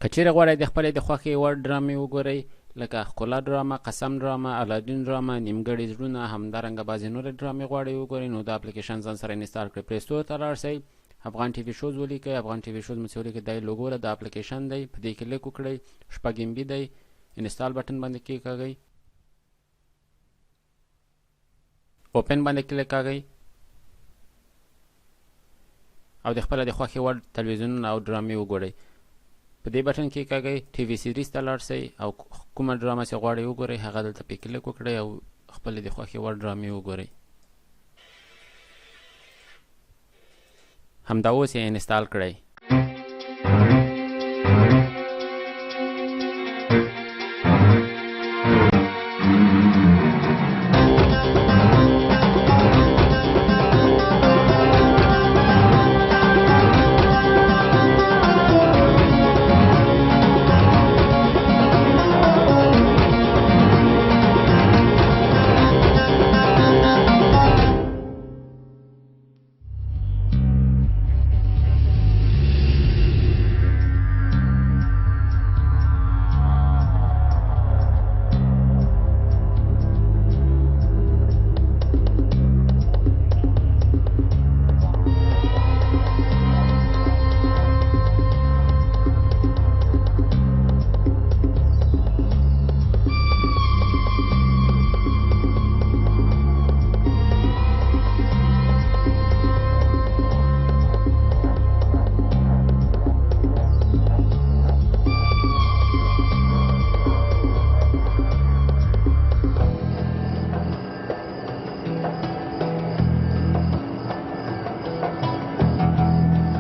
که چیرې غواړئ د خپلې د خوښې وړ ډرامې وګورئ لکه ښکلا ډرامه، قسم ډرامه، علادین ډرامه، نیمګړی زړونه، همدارنګه بعضې نورې ډرامې غواړئ وګورئ نو دا اپلیکیشن ځان سره انستال کړئ. پلی سټور ته لاړ شئ، افغان ټي وي شوز ولیکئ، افغان ټي وي شوز مو چې ولیکئ دا یې لوګو ده، دا اپلیکیشن دی، په دې کلیک وکړئ، 6 MB دی، انستال بټن باندې کېکاږئ، اوپن باندې کلیک کاږئ او د خپله د خوښې وړ تلویزیونونه او ډرامې وګورئ. په دې بټن کې کاږئ، ټي وي سیریز ته لاړ شئ او کومه ډرامه چې غواړئ وګورئ هغه دلته پې کلیک وکړئ او خپلې د خوښې وړ ډرامې وګورئ. همدا اوس یې انستال کړئ.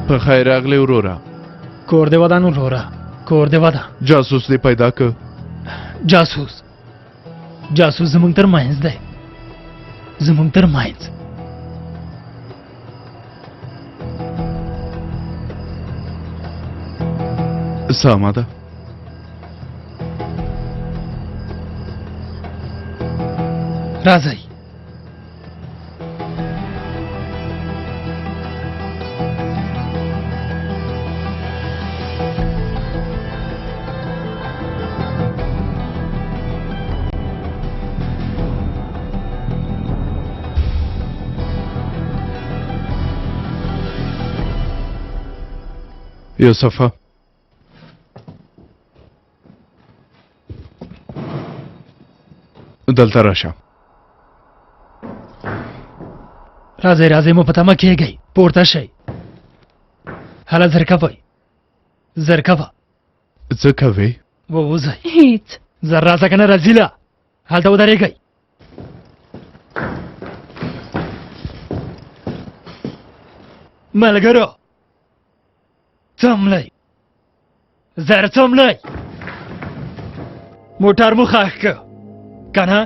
په خیر راغلی وروره. کور دې ودان وروره، کور دې ودا. جاسوس دې پیدا که؟ جاسوس زمونږ تر منځ دی، زمونږ تر منځ. سمه ده. راځئ. یوسفه دلته راشه. راځئ مو په تمه کېږئ، پورته شئ. هله زر کوئ، زر کوه. څه کوې؟ ووځئ. هیڅ. زر راځه که نه رزیله، هلته ودرېږئ. ملګرو څملئ، زر څملئ. موټر مو ښخ که که نه؟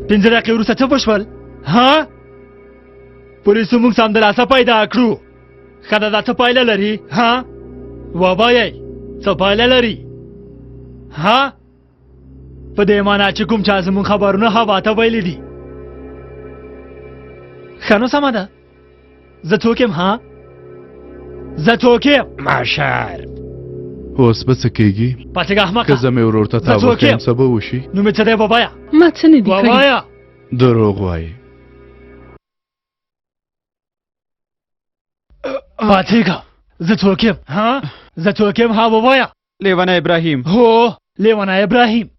5 دقیقې وروسته څه وشول؟ ها؟ پولیسو موږ سمدلاسه پیدا کړو. ښه ده دا څه پایله لري؟ ها؟ ووایئ څه پایله لري؟ ها؟ په دې معنا چې کوم چا زموږ خبرونه هوا ته ویلي دي. ښه نو سمه ده، زه څوک یم؟ ها؟ زه څوک یم؟ مشر. اوس به څه کېږي؟ پاڅېږه احمقه. که زه مې ورور ته تا وښیم څه به وشي؟ نوم یې څه دی ووایه. ما څه نه دي کړي. ووایه. دروغ وایي. پاڅېږه. زه څوک یم؟ ها؟ زه څوک یم؟ ها ووایه. لیونی ابراهیم. هو لیونی ابراهیم.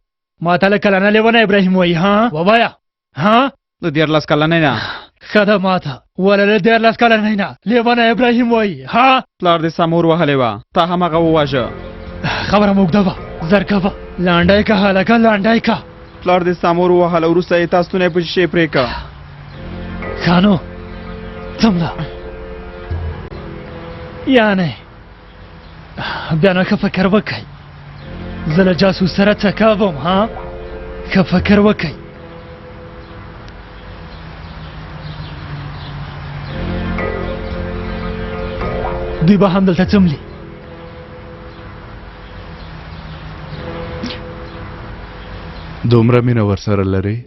ما ته له کلنه لیونی ابراهیم وایي. ها ووایه. ها؟ د 14 کلنۍ نه. ښه ده ماته ولې له 14 کلنۍ نه لیونی ابراهیم وایي. ها؟ پلار دې سمور وهلی وه، تا همغه وواژه. خبره مو اوږده وه، زر کوه. لانډی که هلکه لانډی که. پلار دې سمور ووهله، وروسته یې تا ستونی په شیشې پرې که. ښه نو څمله. یعنې بیا نو ښه فکر وکئ، زه له جاسوس سره څه کوم؟ ها؟ ښه فکر وکئ. دوی به هم دلته څملي. دومره مینه ورسره لرې؟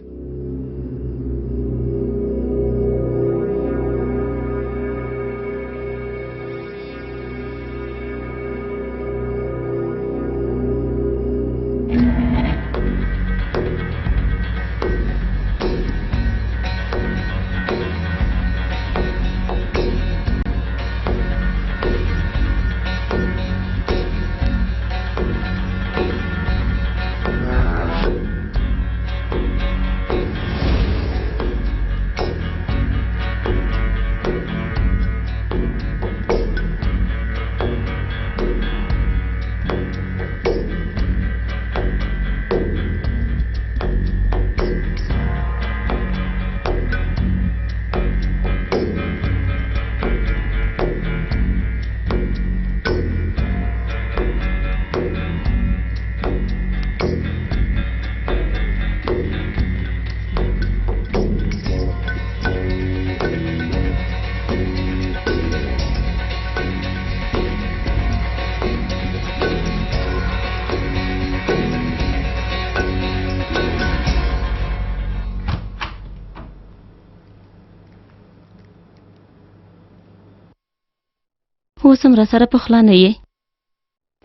اوس هم راسره پخلا نه یې.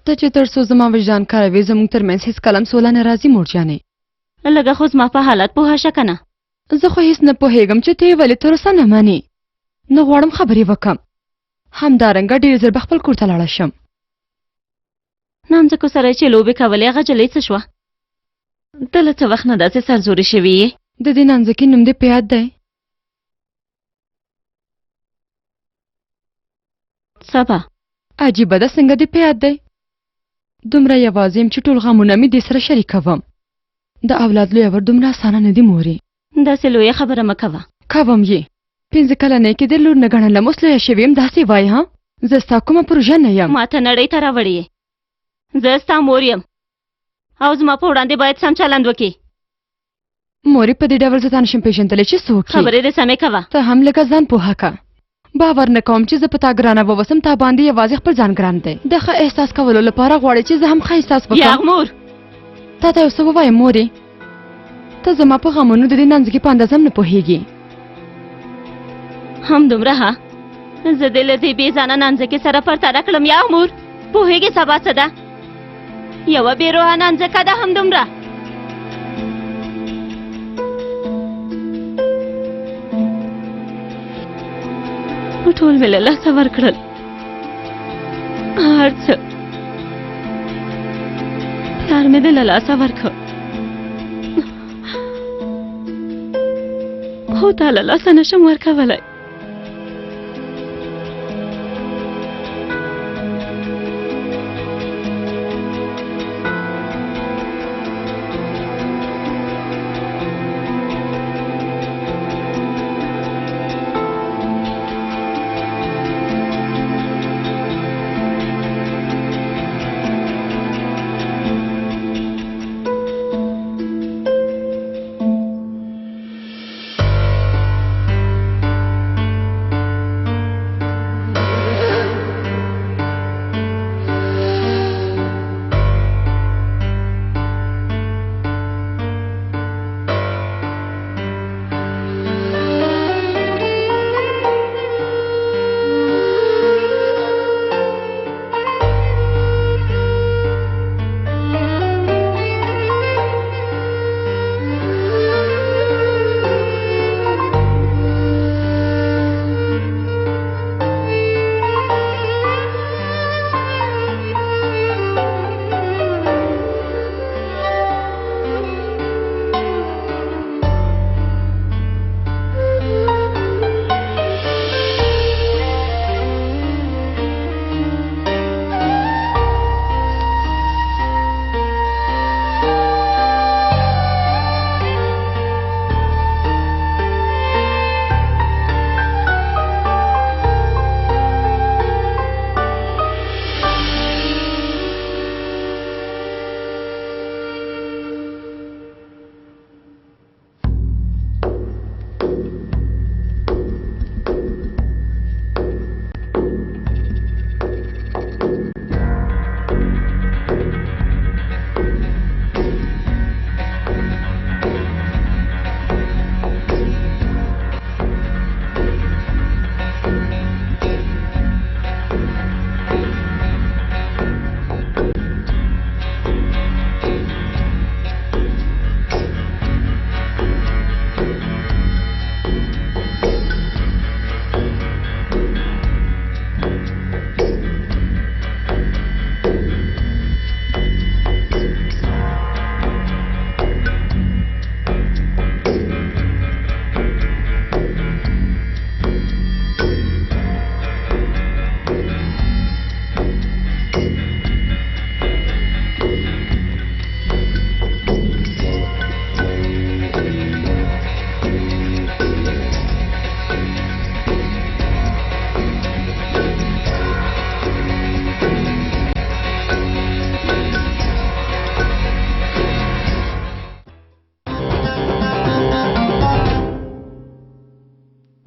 ته چې تر څو زما وجدان کاروي زموږ ترمنځ هېڅ کلم سوله نه راځي مور جانې. لږه خو زما په حالت پوهه شه که نه. زه خو هېڅ نه پوهېږم چې ته یې ولې تر اوسه نه منې. نه غواړم خبرې وکړم. همدارنګه ډېر ژر به خپل کور ته لاړه شم. نامځکو سره چې لوبې کولې هغه جلۍ څه شوه؟ ته له څه وخت نه داسې سرزورې شوې یې؟ د دې نانځکې نوم دې په یاد دی؟ سبا. عجیبه ده څنګه دې په یاد دی؟ دومره یوازې یم چې ټول غمونه مې دې سره شریکوم. د اولاد لویه ور دومره اسانه نه دي مورې. داسې لویه خبره مه کوه. کوم یې. 5 کلنۍ کې د لور نه ګڼله اوس لویه شوې یم داسې وایې ها؟ زه ستا کومه پروژه نه یم. ما ته نړۍ ته راوړې یې. زه ستا مور یم او زما په وړاندې باید سم چلند وکړې. مورې په دې ډول زه تا نشم پېژندلی چې څوک یې. خبرې دې سمې کوه. ته هم لږه ځان پوهه که. باور نه کوم چې زه په تا ګرانه ووسم تا باندې یوازې خپل ځان ګران دی. د ښه احساس کولو لپاره غواړې چې زه هم ښه احساس وکړم. یا مور تا ته یو څه ووایم مورې. ته زما په غمونو د دې نانځکې په اندازه هم نه پوهېږې. هم دومره ها؟ زه دې له دې بې ځانه نانځکې سره پرتله کړم. یا مور پوهېږې سبا څه ده؟ یوه بې روحه نانځکه ده هم دومره. ټول مې له لاسه ورکړل. هر څه پلار مې دې له لاسه ورکړ خو تا له لاسه نشم ورکولی.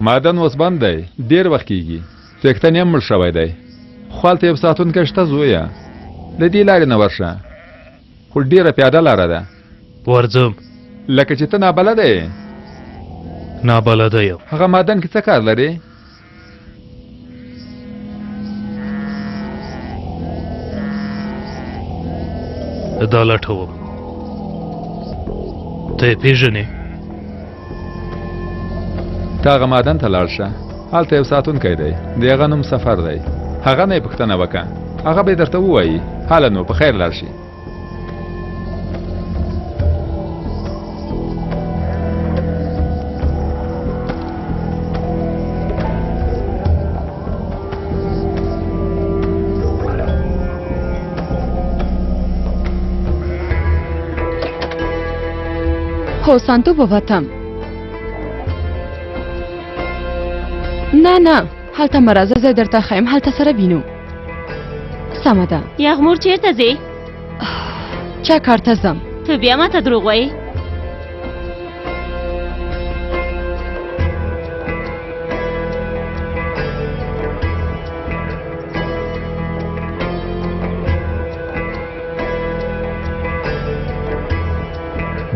معدن اوس بند دی ډیر وخت کیږي څښتن یې مړ شوی دی خو هلته یو ساتونکی شته زویه له دې لارې نه ورشه خو ډیره پیاده لاره ده ورځم لکه چې ته نابلده یې نابلده یم هغه معدن کې څه کار لري دا لټوم. ته یې پېژنې؟ ته هغه معدن ته لاړ شه، هلته یو ساتونکی دی، د هغه نوم سفر دی. هغه نه یې پوښتنه وکړه، هغه به یې درته ووایي. هله نو په خیر لاړ شي. هو سانتو بوتم. نه هلته مرزه زه درته ښیم، هلته سره وینو. سمه ده. یغمور چیرته ځې؟ چا کار ته ځم. ته بیا ماته دروغ وایې.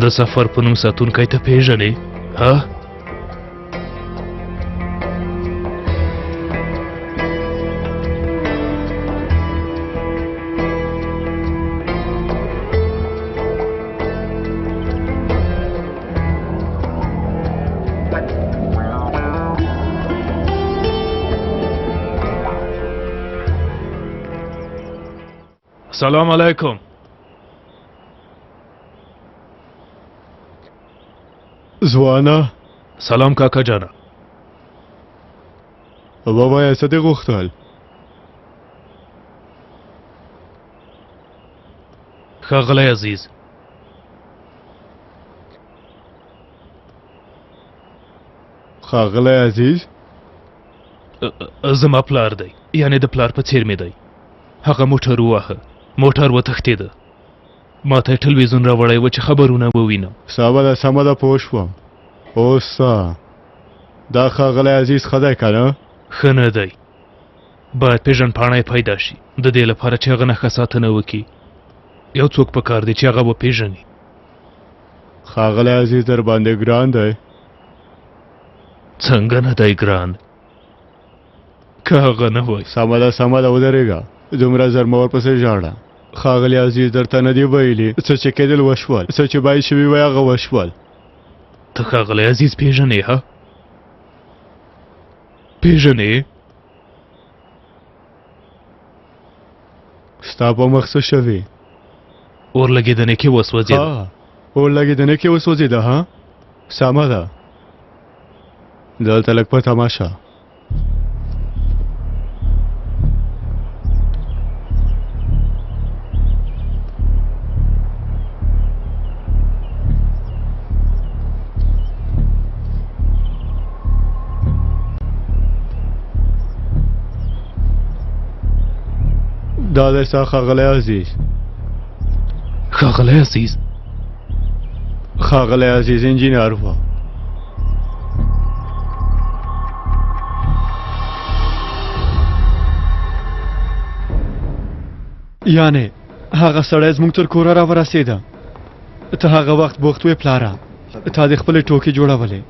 د سفر په نوم ساتونکی ته پېژنې؟ ها؟ سلام علیکم. زوانا سلام کاکا جانا. بابا څه دې غوښتل؟ ښاغلی عزیز، ښاغلی عزیز زما پلار دی، یعنی د پلار په څیر مې دی. هغه موټر وواهه، موټر وتښتېده. ما ته یې ټلویزیون راوړی و چې خبرونه ووینم. سمه ده پوه شوم. اوس دا ښاغلی عزیز ښه دی که نه؟ ښه نه دی. باید پېژندپاڼه یې پیدا شي، د دې لپاره چې هغه نښه ساتنه وکړي. یو څوک پکار دی چې هغه وپېژني. ښاغلی عزیز در باندې ګران دی. څنګه نه دی ګران؟ که هغه نه وای. سمه ده ودرېږه، دومره زر مه ورپسې ژاړه. ښاغلی عزیز درته نه دي ویلي څه چې کېدل وشول، څه چې باید شوي وای هغه وشول. ته ښاغلی عزیز پېژنې؟ ها پېژنې؟ ستا په مخ څه شوي؟ اورلګېدنې کې وسوځېده. اورلګېدنې کې وسوځېده؟ ها سمه ده. دلته لږ په تماشه. دا دی ستا ښاغلی عزیز. ښاغلی عزیز؟ ښاغلی عزیز انجینر و. یعنې هغه سړی زموږ تر کوره راورسېده. ته هغه وخت بوخت وې پلاره، تا د خپلې ټوکې جوړولې.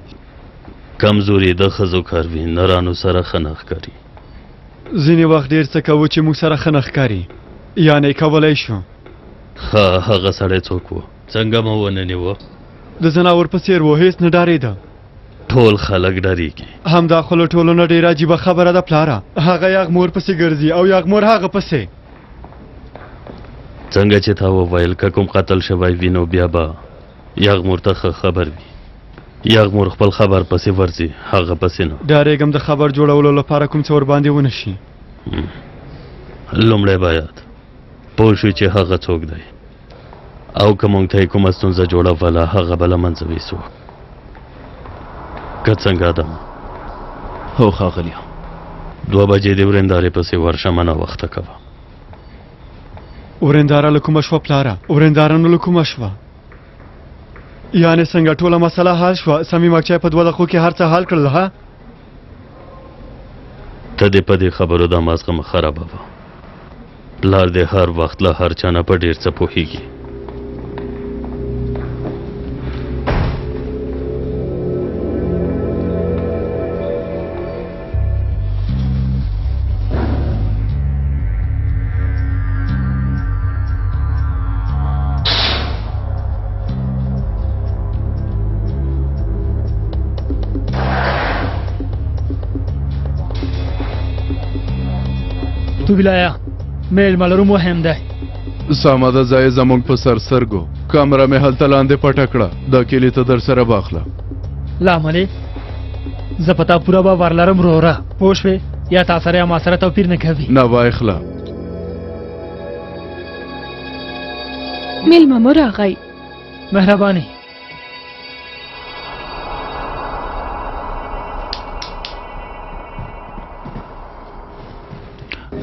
کمزوري د ښځو کار وي، نرانو سره ښه نه ښکاري. ځینې وخت ډېر څه کوو چې موږ سره ښه نه ښکاري، یعنې کولی شو. هغه سړی څوک و؟ څنګه مو ونه نیوه؟ د ځناور په څېر و، هېڅ نه ډارېده. ټول خلک ډارېږي. همدا خو له ټولو نه ډېره عجیبه خبره ده پلاره. هغه یغمور پسې ګرځي او یغمور هغه پسې. څنګه چې تا وویل که کوم قتل شوی وي نو بیا به یغمور ته ښه خبر وي. یغمور خپل خبر پسې ورځي، هغه پسې نه. ډارېږم د خبر جوړولو لپاره کوم څه ورباندې ونه شي. لومړی باید پوه شو چې هغه څوک دی، او که موږ ته یې کومه ستونزه جوړوله هغه به له منځه ویسو. که څنګه ده؟ هو ښاغلیه. 2 بجې د ورېندارې پسې ورشه، منه وخته کوه. ورېنداره له کومه شوه پلاره؟ ورېنداره نو له کومه شوه؟ یعنې څنګه ټوله مسله حل شوه؟ صمیم اکچای په 2 دقیقو کې هر څه حل کړل؟ ها ته دې په دې خبرو دا مازغه مه خرابوه. پلار دې هر وخت له هر چا نه په ډېر څه پوهېږي. تو ویلایا میلمه لرو مهم دی. ساما ده ځای زمونږ په سر سترګو کمره مې هلته لاندې پټه کړه دا کیلي ته درسره واخله. لاملې زه په تا پوره باور لرم وروره پوه شوې یا تا سره یا ما سره توپیر نه کوي. نه وایخله میلمه مو راغی. مهرباني.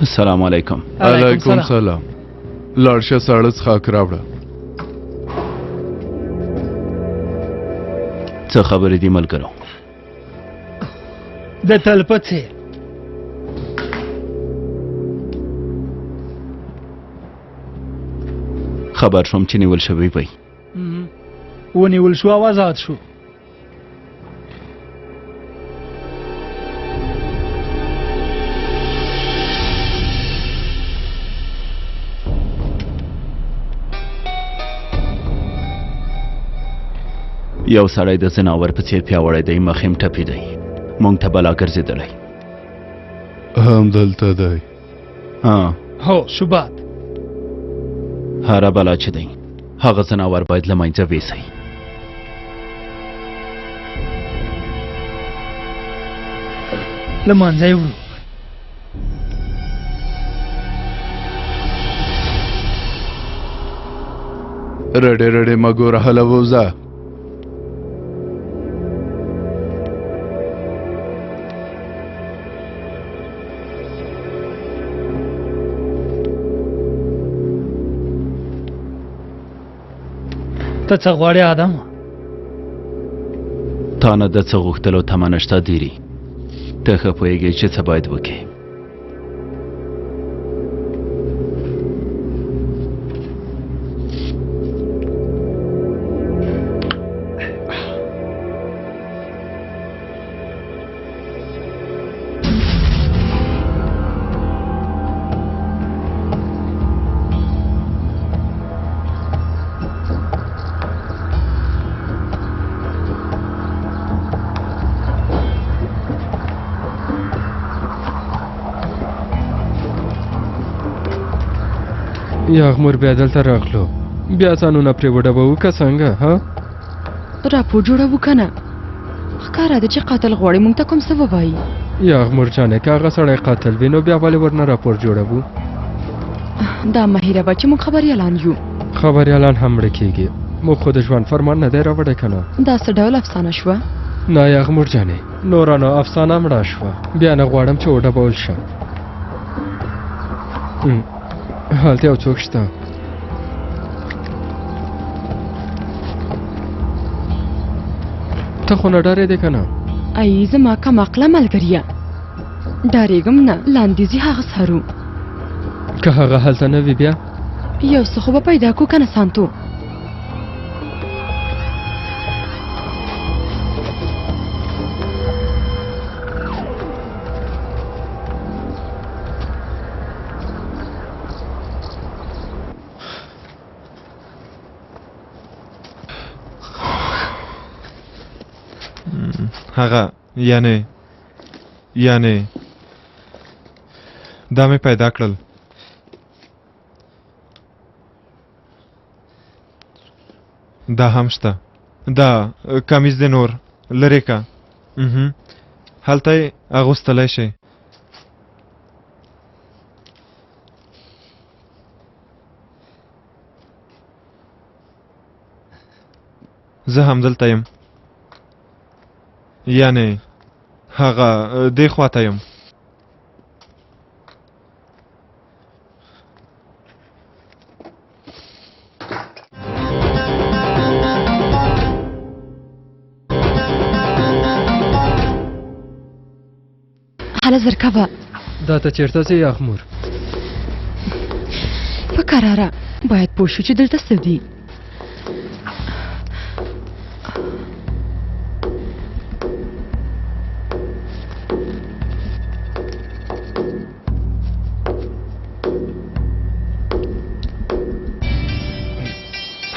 السلام علیکم. علیکم سلام. لاړ شه ساړه څښاک راوړه. څه خبرې دي ملګرو؟ د تل په څېر خبر شوم چې نیول شوی وی. ونیول شو او آزاد شو. یو سړی د ځناور په څېر پیاوړی دی مخ یې ټپي دی موږ ته بلا ګرځېدلی. همدلته دی. هو شوبات. هره بلا چې دی هغه ځناور باید له منځه ویسئ. له منځه یې وړو. رډې رډې مه ګوره هله ووځه. ته څه غواړې آدمه؟ تا نه د څه غوښتلو تمه نشته دیري. ته ښه پوهېږې چې څه باید وکړې. یغمر بیا دلته راغلو بیا ځانونه پرې وډبوو که څنګه ها؟ راپور جوړوو که نه؟ ښکاره ده چې قاتل غواړي موږ ته کوم څه ووایي. یغمر جانې که هغه سړی قاتل وي نو بیا ولې ورنه راپور جوړوو؟ دا مه هېروه چې موږ خبریالان یو. خبریالان هم مړه کېږي موږ خو د ژوند فرمان نه دی راوړی که نه؟ دا څه ډول افسانه شوه؟ نه یغمر جانې نورانو افسانه مړه شوه بیا نه غواړم چې وډبول شم. هلته یو څوک شته. ته خو نه ډارېدې که نه؟ ای زما کم عقله ملګریه ډارېږم نه لاندې ځي هغه سهرو. که هغه هلته نه وي بیا یو څه خو به پیدا کړو که نه سانتو؟ هغه یعنی دا مې پیدا کړل. دا هم شته. دا کمیز دی نور لرې که هلته یې اغوستلی شي. زه همدلته یم یعنی هغه دې خواته یم. هله زر کوه. دا ته چېرته ځې یغمور؟ په کراره باید پوه شو چې دلته څه دي.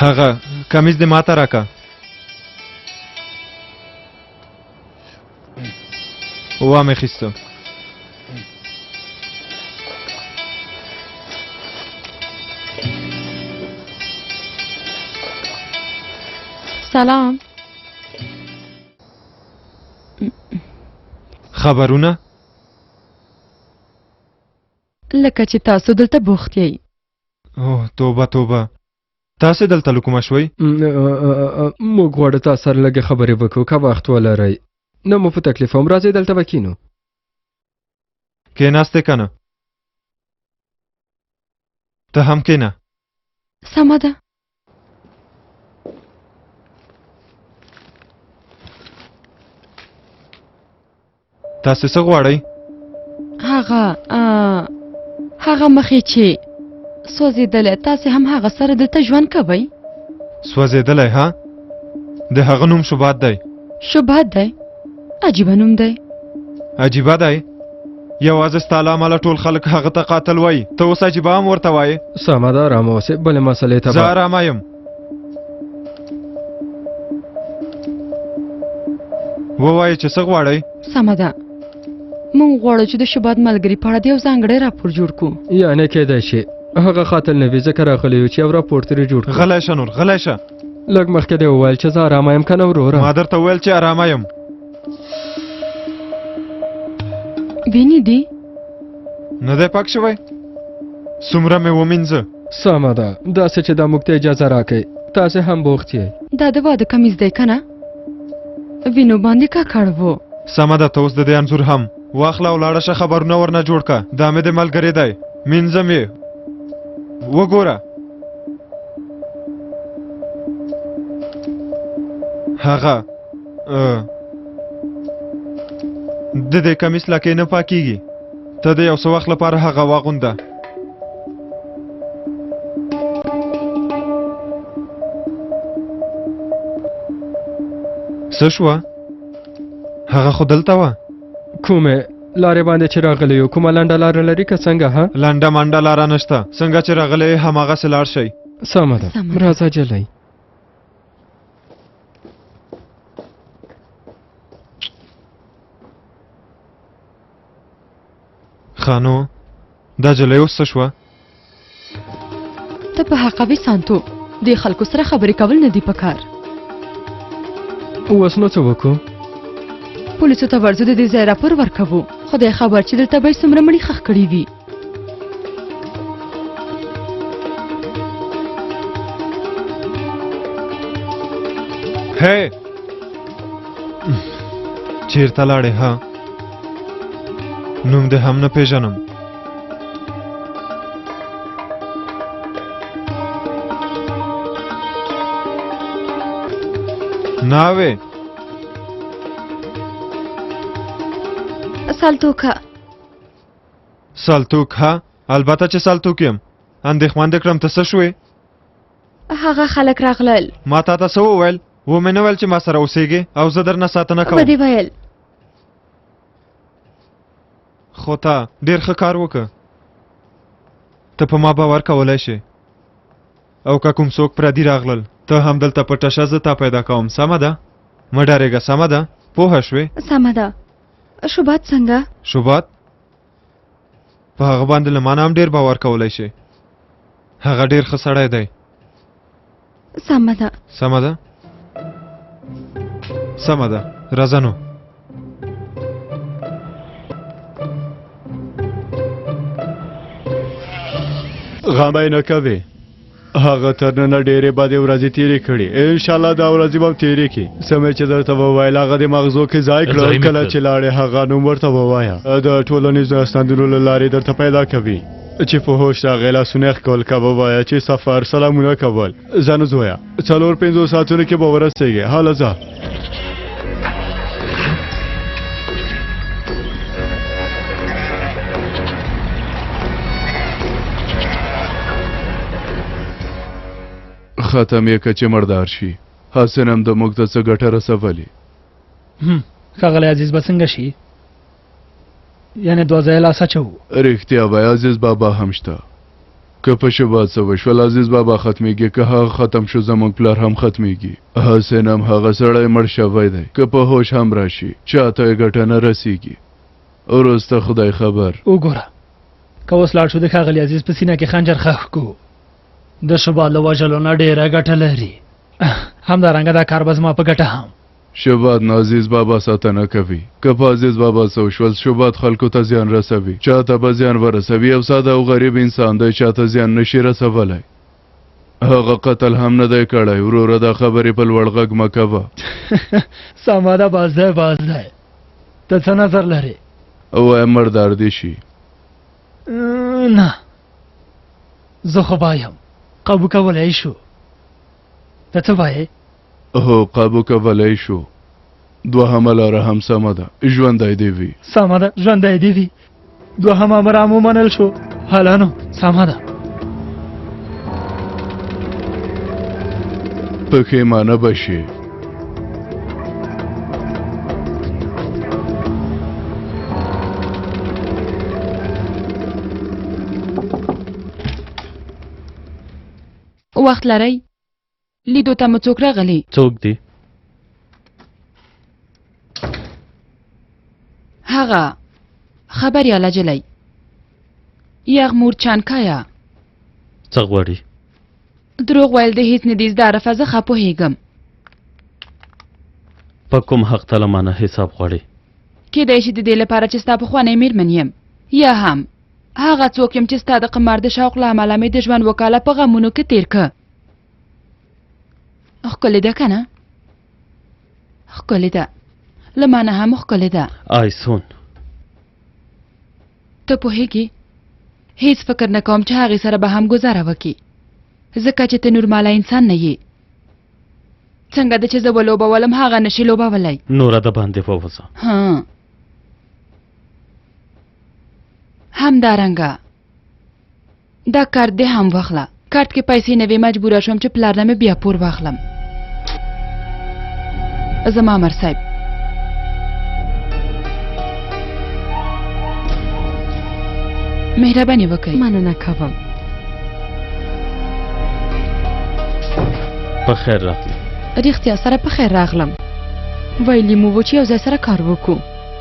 هغه کمیز دې ماته راکه. وامې خیسته. سلام. خبرونه لکه چې تاسو دلته بوخت یئ. اوه توبه توبه. تاسې دلته له کومه شوئ؟ موږ غواړو تاسو سره لږې خبرې وکړو که وخت ولرئ. نه مو په تکلیف هم راځئ دلته به کښېنو. کښېناستې که نه؟ ته هم کښېنه. سمه ده. تاسې څه غواړئ؟ هغه مخې چې سوځېدلی، تاسې هم هغه سره دلته ژوند کوئ؟ سوځېدلی ها؟ د هغه نوم شبات دی. شبات دی؟ عجیبه نوم دی. عجیبه دی؟ یوازې ستا له امله ټول خلک هغه ته قاتل وایي، ته اوس عجیبه هم ورته وایې. سمه ده، ارامه اوسئ، بلې مسلې ته زه ارامه یم. ووایئ چې څه غواړئ؟ سمه ده، موږ غواړو چې د شبات ملګري په اړه د یو ځانګړی راپور جوړ کړو. یعنې کیدای شي هغه قاتل نه وي ځکه راغلی یو چې یو راپور ترې جوړ کړو. غلی شه نور، غلی شه. لږ مخکې دې وویل چې زه ارامه یم که نه وروره؟ ما درته وویل چې ارامه یم. وینې دي؟ نه دی پاک شوی؟ څومره مې ومینځه. سمه ده، داسې چې دا موږ ته اجازه راکئ. تاسې هم بوخت یئ. دا د واده کمیز دی که نه؟ وینو باندې ککړ و. سمه ده، ته اوس د دې انځور هم واخله او لاړه شه، خبرونه ورنه جوړ که. دا مې د ملګری دی، مینځم یې. وګوره هغه د دې کمیس لکې نه پاکیږي. ته د یو څه وخت لپاره هغه واغونده. څه شوه؟ هغه خو دلته وه. کومې لارې باندې چې راغلی یو؟ کومه لنډه لاره لري که څنګه؟ ها، لنډه منډه لاره نشته. څنګه چې راغلی هماغسې لاړ شئ. سمه ده، راځه جلی. خانو دا جلی اوس څه شوه؟ ته په حقه وي سانتو، د خلکو سره خبرې کول نه دي پکار. اوس نو څه وکړو؟ پولیسو ته ورځو د دې ځای راپور ورکوو. خدای خبر چې دلته به یې څومره مړي ښخ کړي وي. هی چیرته لاړې؟ ها، نوم دې هم نه پیژنم. ناوې سالتوکه. سالتوک؟ ها، البته چې سالتوک یم. اندېښمن دې کړم، ته څه شوې؟ هغه خلک راغلل. ما تا ته څه وویل؟ ومې نه ویل چې ما سره اوسېږې او زه درنه ساتنه کوم؟ بدې ویل. خو تا ډېر ښه کار وکړه. ته په ما باور کولی شې. او که کوم څوک پردي راغلل، ته هم دلته پټه شه، زه تا پیدا کوم. سمه ده؟ مه ډارېږه. سمه ده؟ پوهه شوې؟ سمه ده. شبات څنګه؟ شبات؟ په هغه باندې له ما نه هم ډېر باور کولی شې. هغه ډېر ښه سړی دی. سمه ده. سمه ده؟ سمه ده، راځه نو. غم یې نه کوې. هغه تر ننه ډېرې بدې ورځې تېرې کړي. انشاءالله دا ورځې به هم تېرې کړي. سمې چې درته وویل هغه د مغزو کې ځای کړه. کله چې لاړې هغه نوم ورته ووایه. د ټولنیزو استندونو له لارې درته پیدا کوي چې په هوش راغی لاسونه ښکل که. ووایه چې سفر سلامونه کول. ځه نو زویه، 4-5 ساعتونو کې به ورسېږې. هله ځه. ختم یې که چې مردار شي. حسن هم د موږ ته څه ګټه رسولې. ښاغلی عزیز به څنګه شي؟ یعنې دوه ځایه لاس اچوو. رښتیا وایه، عزیز بابا هم شته. که په شبات څه وشول عزیز بابا ختمیږي، که هغه ختم شو زموږ پلار هم ختمیږي. حسن هم هغه سړی مړ شوی دی. که په هوش هم راشي چاته یې ګټه نه رسیږي. وروسته خدای خبر. وګوره که اوس لاړ شو د ښاغلي عزیز په سینه کې خنجر ښخ کړو، د شبات له وژلو نه ډېره ګټه لري. همدارنګه دا کار به زما په ګټه هم شبات نازیز بابا ساتنه کوي که په عزیز بابا سوشول شبات خلکو ته زیان رسوي چاته به زیان ورسوي او ساده او غریب انسان دی چاته زیان نشي رسولی هغه قتل هم نه دی کړی وروره دا خبرې په لوړ غږ مه کوه سمه ده باز دی ته څه نظر لرې ووایم مردار دې شي نه زه خو وایم قابو کولی شو ته څه وایې هو قابو کولی شو دوهمه لاره هم سمه ده ژوندی دې وي سمه ده ژوندی دې وي دوهم امر هم ومنل شو هله نو سمه ده پښیمانه به شي وخت لرئ لیدو ته مو څوک راغلی څوک دی هغه خبریاله جلی یغمور چانکایا څه غواړي دروغ ویل د هیڅ نه دي زده عرفه زه ښه پوهېږم په کوم حق طلبانه حساب غواړي کیدای شي د دې لپاره چې ستا پخوانی میرمن یم یا هم هغه څوک یم چې ستا د قمار د شوق له امله مې د ژوند وکاله په غمونو کې تیر که ښکلې ده که نه ښکلې ده له ما نه هم ښکلې ده آیسون ته پوهېږې هیڅ فکر نه کوم چې هغې سره به هم ګزاره وکړي ځکه چې ته نورماله انسان نه یې څنګه ده چې زه ولوبولم هغه نشي لوبولی نوره د باندې ووځه همدارنګه دا کارت دې هم واخله کارت کې پیسې نه وې مجبوره شوم چې پلار نه مې بیا پور واخلم زما امر صاحب مهرباني وکړئ مننه کوم په خیر راغلی رښتیا سره په خیر راغلم ویلي مو و چې یو ځای سره کار وکړو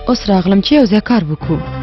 اوس راغلم چې یو ځای کار وکړو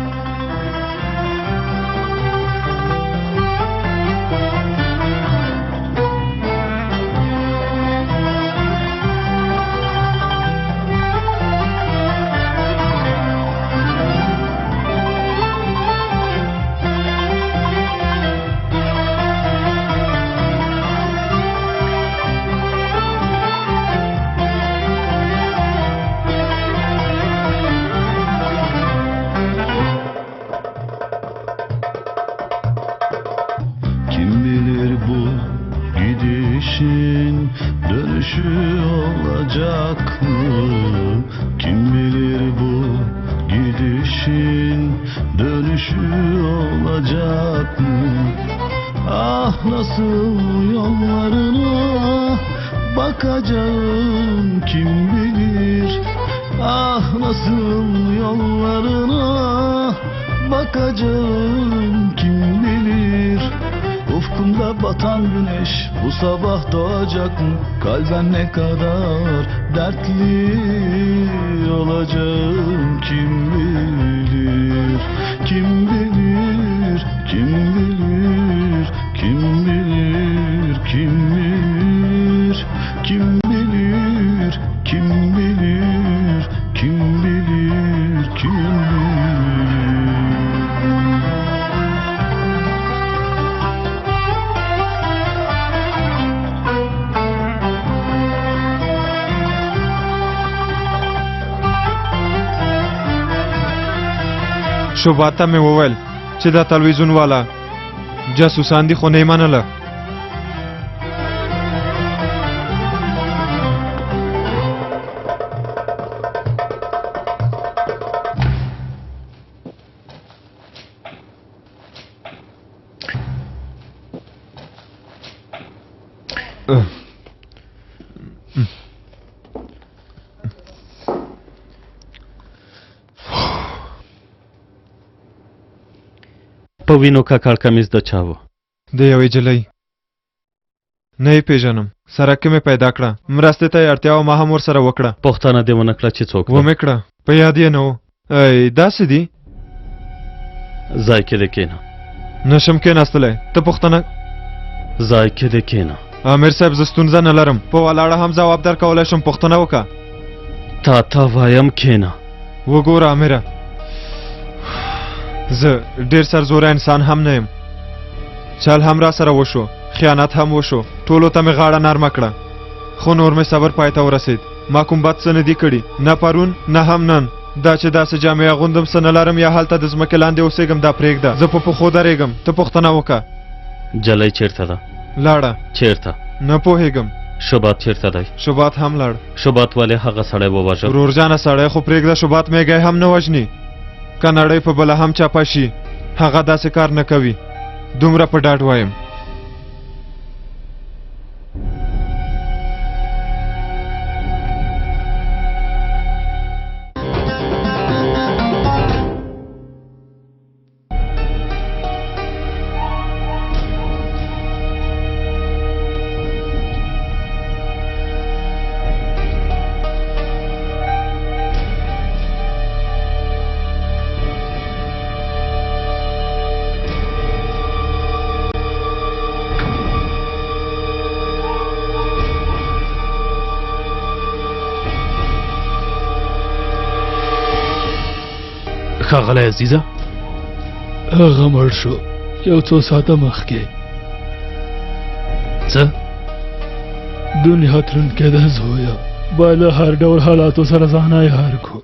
Kalben ne kadar dertli olacağım kim bilir, kim bilir, kim bilir, kim bilir, kim bilir, kim bilir, kim bilir, kim bilir, kim bilir. شوبات ته مې وویل چې دا تلویزیون والا جاسوسان دي خو نه یې منله په وینو ککړ کمیز د چا و د یوې جلۍ نه یې پیژنم سرک کې مې پیدا کړه مرستې ته یې اړتیا وه ما هم ورسره وکړه پوښتنه دې ونه کړه چې څوک ومې کړه په یاد یې نه و داسې دي ځای کې دې کښېنه نشم کښېناستلی ته پوښتنه ځای کې دې کښېنه امیر صاحب زه ستونزه نه لرم په ولاړه هم ځواب درکولی شم پوښتنه وکړه تا وایم کښېنه وګوره امیره زه ډېر سرزوره انسان هم نه یم چل هم را سره وشو خیانت هم وشو ټولو ته مې غاړه نرمه کړه خو نور مې صبر پای ته ورسید ما کوم بد څه نه دي کړي نه پرون نه هم نن دا چې داسې جامې اغوندم څه نه لرم یا هلته د ځمکې لاندې اوسېږم دا پرېږده زه په پښو درېږم ته پوښتنه وکړه جلی چیرته ده لاړه چیرته نه پوهېږم شبات چیرته دی شبات هم لاړ شبات ولې هغه سړی وواژه ورورجانه سړی خو پرېږده شبات میږی هم نه وژني که نړۍ په بله هم چاپه شي هغه داسې کار نه کوي دومره په ډاډ وایم ښاغلی عزیزه هغه مړ شو یو څو ساعته مخکې څه دنیا تلونکی د زویه باید له هر ډول حالاتو سره ځان عیار کړو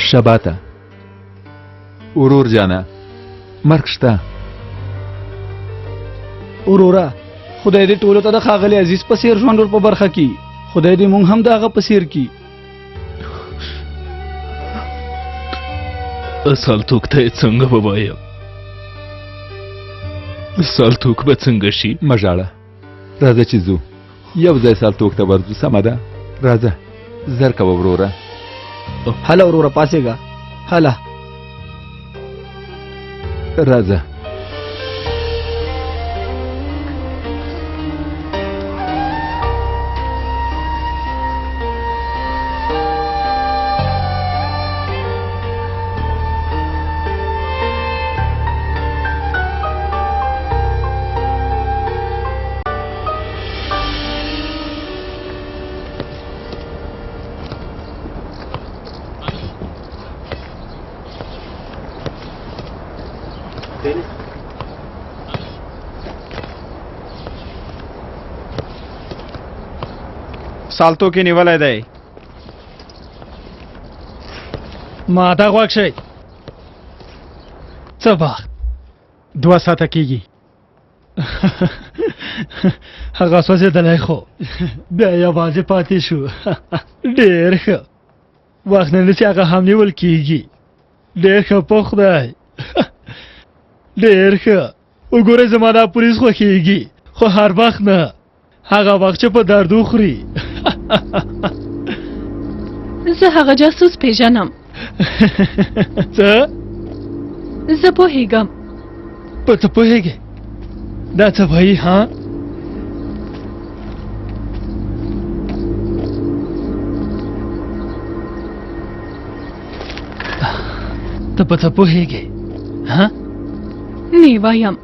شباته ورور جانه مرګ شته وروره خدای دې ټولو ته د ښاغلي عزیز په څېر ژوند ور په برخه کړي خدای دې مونږ هم د هغه په څېر کړي سالتوک ته یې څنګه ووایم سالتوک به څنګه شي مه ژاړه راځه چې ځو یو ځای سالتوک ته ورځو سمه ده راځه زر کوه وروره هله وروره پاڅېږه هله راځه سالتو کې نیولای دی ما ته غوږ شئ څه وخت 2 ساعته کېږي هغه سوځېدلی خو بیا یوازې پاتې شو ډېر ښه وخت نه چې هغه هم نیول کېږي ډېر ښه په خدای ډېر ښه وګورئ زما دا پولیس خوښېږي خو هر وخت نه هغه وخت چې په درد وخوري زه هغه جاسوس پیژنم څه زه پوهېږم په څه پوهېږې دا څه وایي ها ته په څه پوهېږې ها نه وایم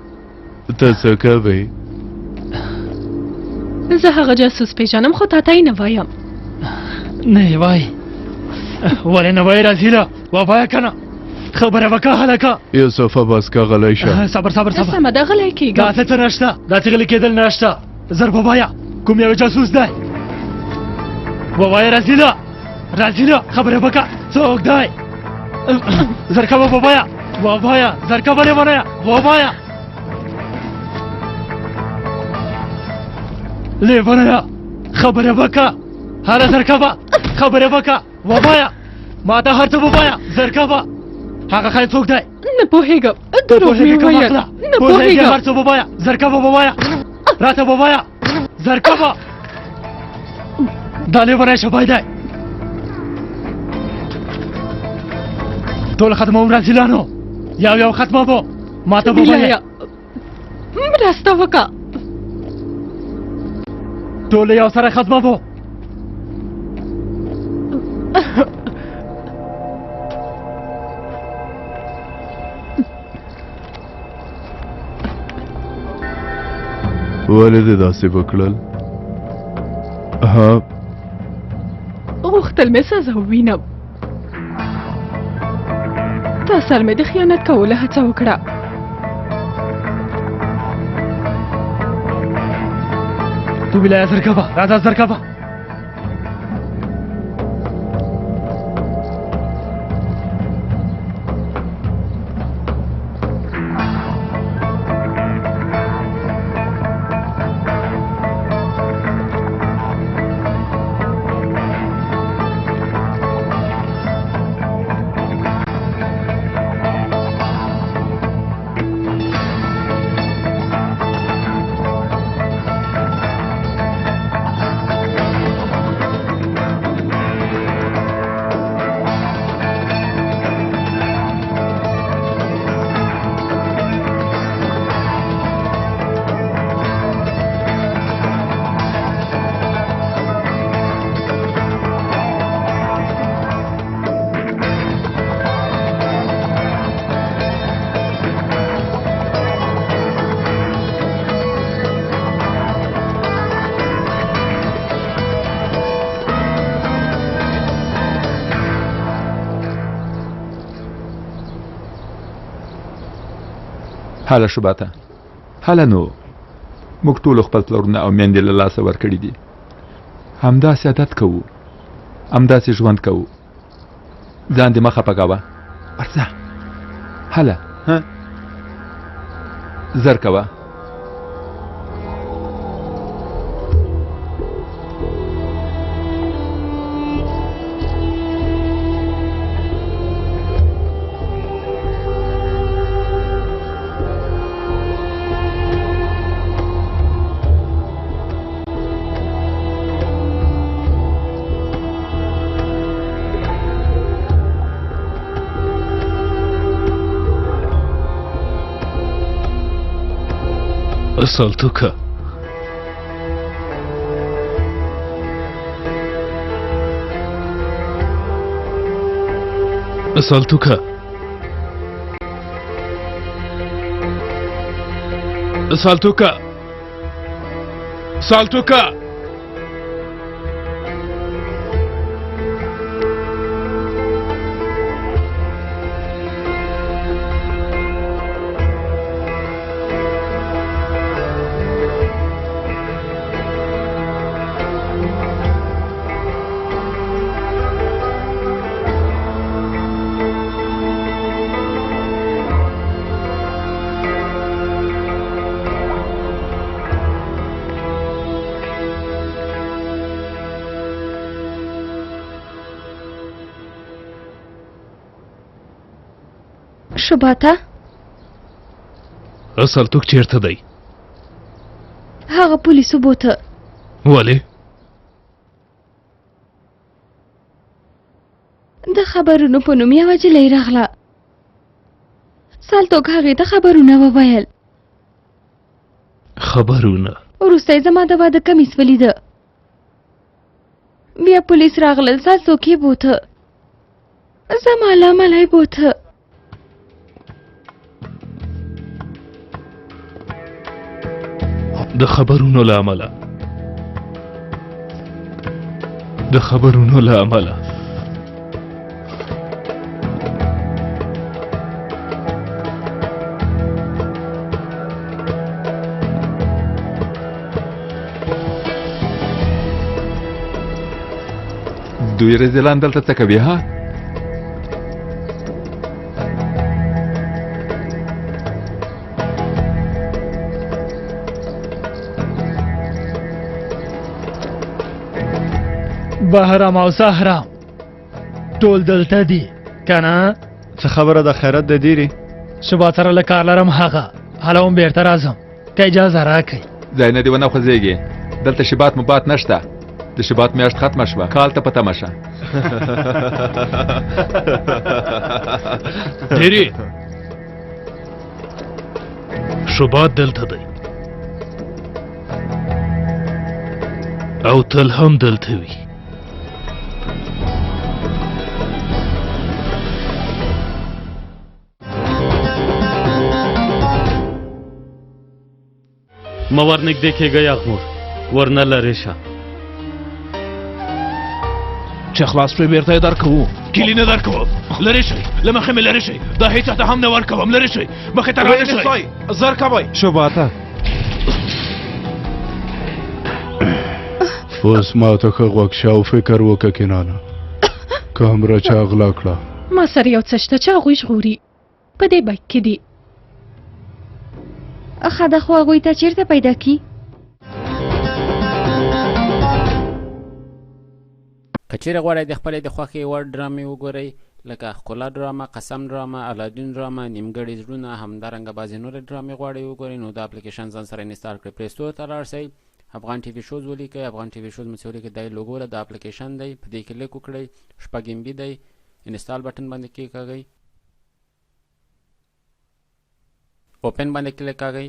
ته څه کوې زه هغه جاسوس پیژنم خو تا ته یې نه وایم نه وای ولې نه وای راځي ووایه که نه خبره وکړه هلکه. یوسفه بس که غلی شه. صبر صبر صبر. سمه ده غلی کېږه. دا څه نشته، دا چې غلی کېدل نشته. زر ووایه کوم یو جاسوس دی؟ ووایه رزیله رزیله خبره وکړه څوک دی؟ زر کوه ووایه زر کوه لیونیه ووایه لیونیه خبره وکړه هله زر کوه خبره وکړه ووایه ما ته هر څه ووایه زر کوه هغه خاين څوک دی؟ نه پوهېږم دروغ مې وویل نه پوهېږم هر څه ووایه زر کوه ووایه راته ووایه زر کوه دا لیونی شوی دی ټول ختموم رازیلانو یو ختموو ما ته ووایه مرسته وکړه ټول یو سره ختموو ولې دې داسې وکړل؟ ها غوښتل مې سزا ووینم. تا سره مې د خیانت کولو هڅه وکړه. تو بلا زر کوه راځه زر کوه هله شوباته هله نو موږ ټول خپل پلرونه او میندې له لاسه ورکړي دي همداسې عادت کوو همداسې ژوند کوو ځان دې مه خفه کوه ورځه هله زر کوه سالتوکا سالتوکا سالتوکا سالتوکا شوباته سالتوک چیرته دی؟ هغه پولیسو بوته. ولې؟ د خبرونو په نوم یوه نجلۍ راغله. سالتوک هغې ته خبرونه وویل. خبرونه؟ وروسته یې زما د واده کمیس ولیده. بیا پولیس راغلل سالتوک یې بوته. زما له امله یې بوته. د خبرونو له امله د خبرونو له امله دوی رزلان دلته څه کوي ها؟ بهرام او سهرام ټول دلته دي کنه؟ څه خبره د خیرت د دیری شبا سره له کار لرم هغه هله هم بیرته راځم که اجازه راکئ ځای نه دې ونه خوځېږي دلته شبات مبات نشته د شبات میاشت ختمه شوه کال ته په تمه شه چیری شبات دلته دی او تل هم دلته وي مه ورنږدې کېږه یغمور ورنه لرې شه چې خلاص پرې بیرته یې درکوو کیلي نه درکوم لرې شئ له مخې مې لرې شئ دا هېچا ته هم نه ورکوم لرې شئ مخې ته رانه شئ زر کوئ شباته اوس ما ته ښه غوږ شه او فکر وکړه کنانه کامره چا غلا کړه ما سره یو څه شته چې هغوی ژغوري په دې بیک کې دي ښه ده خو هغوی ته چیرته پیدا کی که چیرې غواړئ د خپلې د خوښې وړ ډرامې وګورئ لکه ښکلا ډرامه، قسم ډرامه، علادین ډرامه، نیمګړی زړونه، همدارنګه بعضې نورې ډرامې غواړئ وګورئ نو د اپلیکیشن ځان سره انستال کړئ پلی سټور ته لاړ شئ افغان ټي وي شوز ولیکئ افغان ټي وي شوز مو چې ولیکئ دا یې لوګو ده د اپلیکیشن دی په دې کلیک وکړئ 6 MB دی انستال بټن باندې کېکاږئ اوپن باندې کلیک کاږئ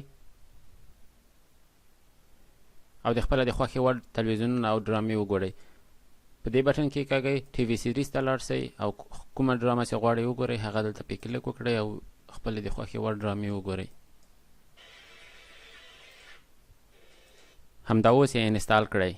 او د خپله د خوښې وړ تلویزیونونه او ډرامې وګورئ په دې بټن کې کاږئ ټي وي سیریز ته لاړ شئ او کومه ډرامه چې غواړئ وګورئ هغه دلته پې کلیک وکړئ او خپلې د خوښې وړ ډرامې وګورئ همدا اوس یې انستال کړئ